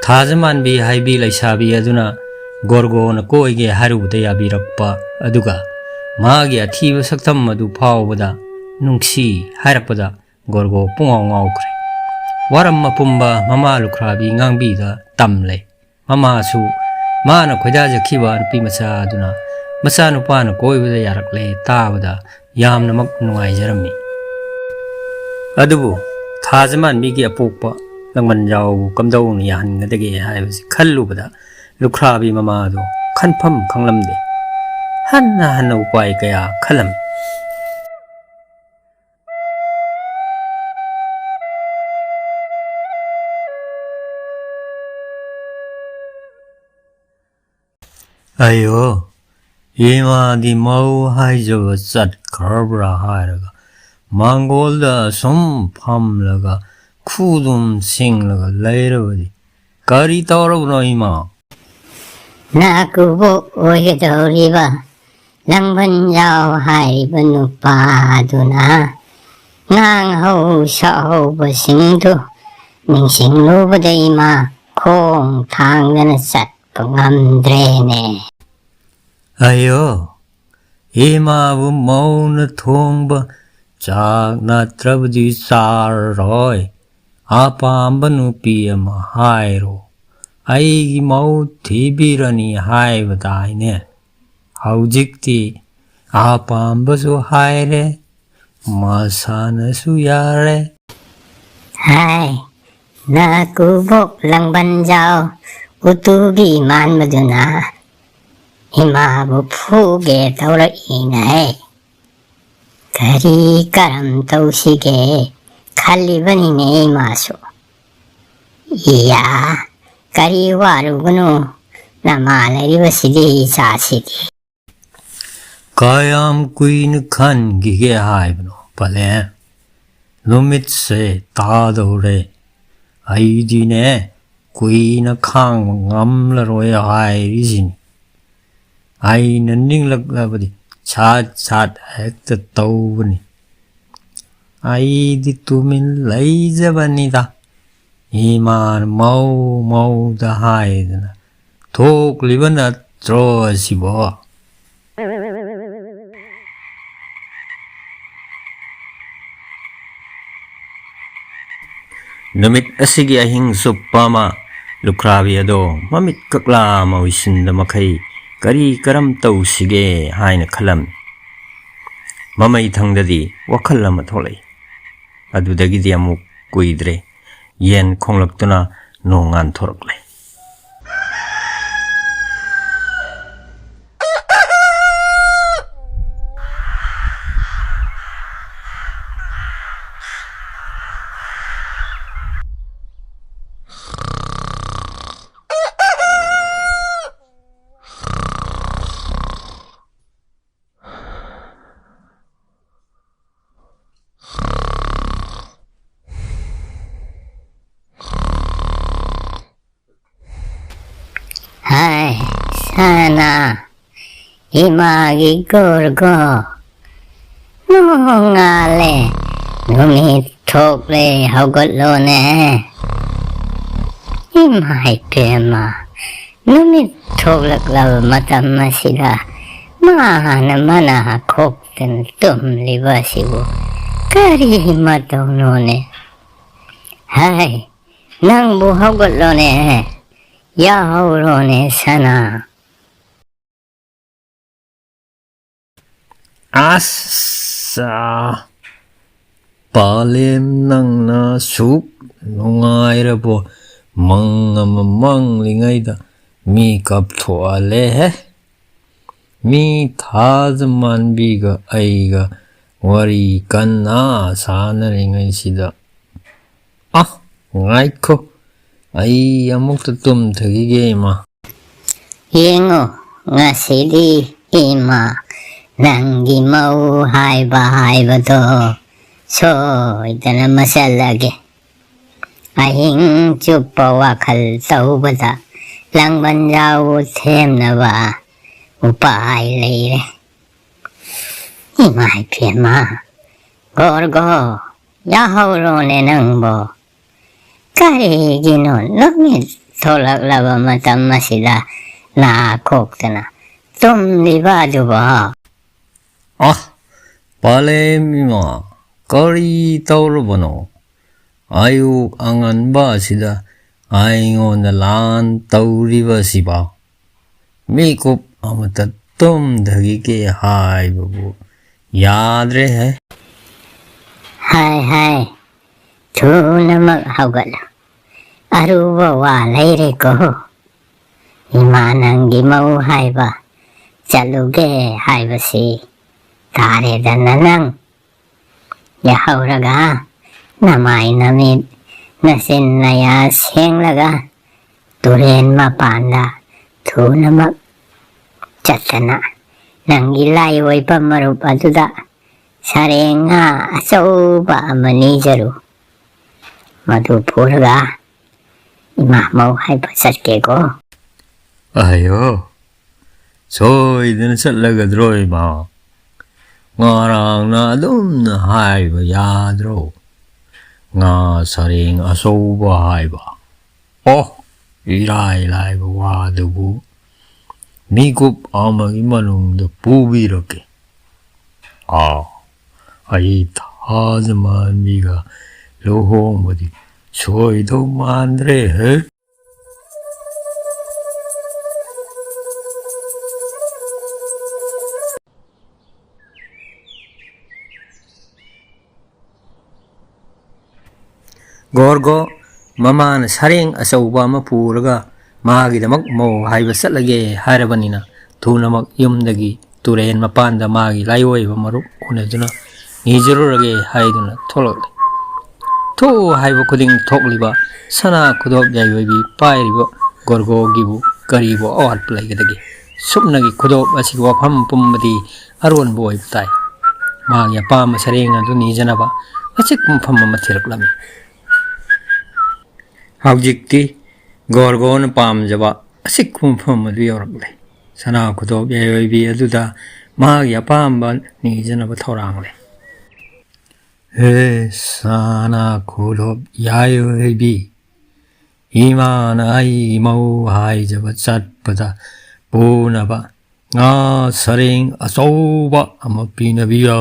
थाजमानबी हाइबी लैसाबी अदुना गोरगोन कोइगे हारुबदा याबिरक्पा अदुगा मागे अथीब सक्तम अदु फावबदा नुंगसी हाइरक्पदा गोरगो पुंगाव ngawkhre waram mapumba mama lukhrabi ngangbi da tamle mama su mana khoida jakhiba nupi macha aduna macha nupa na koibada yarakle tabada yamna mak nungai jarami adubu थाजमान मी की अपोप लंगमन जाओ कमदौ याहनगदगे हाइबसि खल्लुबदा लुख्राबी ममादो खनफम खंगलमदे हन्ना हन्ना उपाय कया खलम अयो येमा दि मौ हाइजब चट खरब्रा हायरगा मांगोलदा सुम फमलगा खुदुम सिंगलगा लैरबदि करी तौरबनो इमा नाकुबो ओयदौरिबा लंबन जाओ हाइबा नुपादुना ngang hau sao basingdu ningsingluba ima khong thangdana satpa ngamdrene ayo ema bu mauna thongba chak natrabdi saroi apamba nupi ama hairo aigi mau thibirani haibadaine haujikti apamba su haire masana su yare hai nakubok lang banjao utugi man maduna ima bu phuge taura inai kari karam tausige khali bani ne maso iya kari waru gunu namalari basidi chasidi kayam queen khan gige haibno pale lumit se tadore aidine queen khang ngamla roy hairizin aina ninglabadi chat chat ekta tawni aidi tumin laijabanida iman mau mau da haidna thok libana tro sibo Numit asigi ahing suppama lukrabi ado mamit kakla mawisinda makai kari karam tau sige haina khalam mamai thangdadi wakhal lama tholai adudagi di amuk kuidre yen khonglaktuna nongan thoraklai hai sana imagi gorgo ngale numi thokle haugatlo ne imai pema numi thoklakla matam masida mana mana khokten tumliba sibu kari matawno ne hai nang bu haugatlo ne Yaurone sana asa palem nang na suk nungai rabo mang lingai da mi kap thoale he mi thazman biga aiga wari kanna sana lingai sida ah ngai ko ai amuk tum thagige ma yengo ngasidi ima nangi mau hai ba to so itana masalage ahing chupa wakhal tau bada lang ban jaw them na ba upai le imai phema gorgo ya hauro ne nang bo kari gino lomi ꯊꯣꯛꯂꯛꯂꯕ ꯃꯇꯝ ꯑꯁꯤꯗ ꯅꯥ ꯈꯣꯛꯇꯅ ꯇꯨꯝꯂꯤꯕ ꯑꯗꯨꯕꯨ ꯄꯥꯂꯦꯝꯏꯃꯥ ꯀꯔꯤ ꯇꯧꯔꯕꯅꯣ ꯑꯌꯨꯛ ꯑꯉꯟꯕ ꯑꯁꯤꯗ ꯑꯩꯉꯣꯟꯗ ꯂꯥꯟ ꯇꯧꯔꯤꯕꯁꯤꯕ ꯃꯤꯀꯨꯞ ꯑꯃꯇ ꯇꯨꯝꯊꯈꯤꯒꯦ ꯍꯥꯏꯕꯕꯨ ꯌꯥꯗ꯭ꯔꯦꯍꯦ ꯍꯥꯏ ꯊꯨꯅꯃꯛ ꯍꯧꯒꯠꯂꯨ ꯑꯔꯨꯕ ꯋꯥ ꯂꯩꯔꯦꯀꯣ ꯏꯃꯥ ꯅꯪꯒꯤ ꯃꯧ ꯍꯥꯏꯕ ꯆꯠꯂꯨꯒꯦ ꯍꯥꯏꯕꯁꯤ ꯇꯥꯔꯦꯗꯅ ꯅꯪ ꯌꯥꯍꯧꯔꯒ ꯅꯃꯥꯏ ꯅꯃꯤꯠ ꯅꯆꯤꯟ ꯅꯌꯥ ꯁꯦꯡꯂꯒ ꯇꯨꯔꯦꯟ ꯃꯄꯥꯟꯗ ꯊꯨꯅꯃꯛ ꯆꯠꯇꯅ ꯅꯪꯒꯤ ꯂꯥꯏꯑꯣꯏꯕ ꯃꯔꯨꯞ ꯑꯗꯨꯗ ꯁꯔꯦꯡ ꯉꯥ ꯑꯆꯧꯕ ꯑꯃ ꯅꯤꯖꯔꯨ ꯃꯗꯨ ꯄꯨꯔꯒ ꯏꯃꯥ ꯃꯧ ꯍꯥꯏꯕ ꯆꯠꯀꯦꯀꯣ ꯑꯌꯣ ꯁꯣꯏꯗꯅ ꯆꯠꯂꯒꯗ꯭ꯔꯣ ꯏꯃꯥ ꯉꯔꯥꯡꯅ ꯑꯗꯨꯝꯅ ꯍꯥꯏꯕ ꯌꯥꯗ꯭ꯔꯣ ꯉꯥ ꯁꯔꯦꯡ ꯑꯆꯧꯕ ꯍꯥꯏꯕ ꯏꯔꯥꯏ ꯂꯥꯏꯕ ꯋꯥꯗꯨꯕꯨ ꯃꯤꯀꯨꯞ ꯑꯃꯒꯤ ꯃꯅꯨꯡꯗ ꯄꯨꯕꯤꯔꯛꯀꯦ ꯑꯩ ꯊꯥꯖꯃꯟꯕꯤꯒ ꯂꯨꯍꯣꯡꯕꯗꯤ ꯁꯣꯏꯗꯧ ꯃꯥꯟꯗ꯭ꯔꯦ ꯍꯦ ꯒꯣꯔꯒꯣ ꯃꯃꯥꯅ ꯁꯔꯦꯡ ꯑꯆꯧꯕ ꯑꯃ ꯄꯨꯔꯒ ꯃꯥꯒꯤꯗꯃꯛ ꯃꯧ ꯍꯥꯏꯕ ꯆꯠꯂꯒꯦ ꯍꯥꯏꯔꯕꯅꯤꯅ ꯊꯨꯅꯃꯛ ꯌꯨꯝꯗꯒꯤ ꯇꯨꯔꯦꯟ ꯃꯄꯥꯟꯗ ꯃꯥꯒꯤ ꯂꯥꯏꯑꯣꯏꯕ ꯃꯔꯨꯞ ꯎꯅꯗꯨꯅ ꯅꯤꯖꯔꯨꯔꯒꯦ ꯍꯥꯏꯗꯨꯅ ꯊꯣꯛꯂꯛꯂꯦ ꯊꯣꯛꯎ ꯍꯥꯏꯕ ꯈꯨꯗꯤꯡ ꯊꯣꯛꯂꯤꯕ ꯁꯅꯥ ꯈꯨꯗꯣꯞ ꯌꯥꯏꯑꯣꯏꯕꯤ ꯄꯥꯏꯔꯤꯕ ꯒꯣꯔꯒꯣꯒꯤꯕꯨ ꯀꯔꯤꯕꯨ ꯑꯋꯥꯠꯄ ꯂꯩꯒꯗꯒꯦ ꯁꯨꯞꯅꯒꯤ ꯈꯨꯗꯣꯞ ꯑꯁꯤꯒꯤ ꯋꯥꯐꯝ ꯄꯨꯝꯕꯗꯤ ꯑꯔꯣꯟꯕ ꯑꯣꯏꯕ ꯇꯥꯏ ꯃꯥꯒꯤ ꯑꯄꯥꯝꯕ ꯁꯔꯦꯡ ꯑꯗꯨ ꯅꯤꯖꯅꯕ ꯑꯆꯤꯛꯄ ꯃꯐꯝ ꯑꯃ ꯊꯤꯔꯛꯂꯝꯃꯤ ꯍꯧꯖꯤꯛꯇꯤ ꯒꯣꯔꯒꯣꯅ ꯄꯥꯝꯖꯕ ꯑꯆꯤꯛꯄ ꯃꯐꯝ ꯑꯗꯨ ꯌꯧꯔꯛꯂꯦ ꯁꯅꯥ ꯈꯨꯗꯣꯞ ꯌꯥꯏꯑꯣꯏꯕꯤ ꯑꯗꯨꯗ ꯃꯥꯒꯤ ꯑꯄꯥꯝꯕ ꯅꯤꯖꯅꯕ ꯊꯧꯔꯥꯡꯂꯦ ꯍꯦ ꯁꯅꯥ ꯈꯨꯗꯣꯞ ꯌꯥꯏꯑꯣꯏꯕꯤ ꯏꯃꯥꯅ ꯑꯩꯒꯤ ꯃꯧ ꯍꯥꯏꯖꯕ ꯆꯠꯄꯗ ꯄꯨꯅꯕ ꯉꯥ ꯁꯔꯦꯡ ꯑꯆꯧꯕ ꯑꯃ ꯄꯤꯅꯕꯤꯌꯣ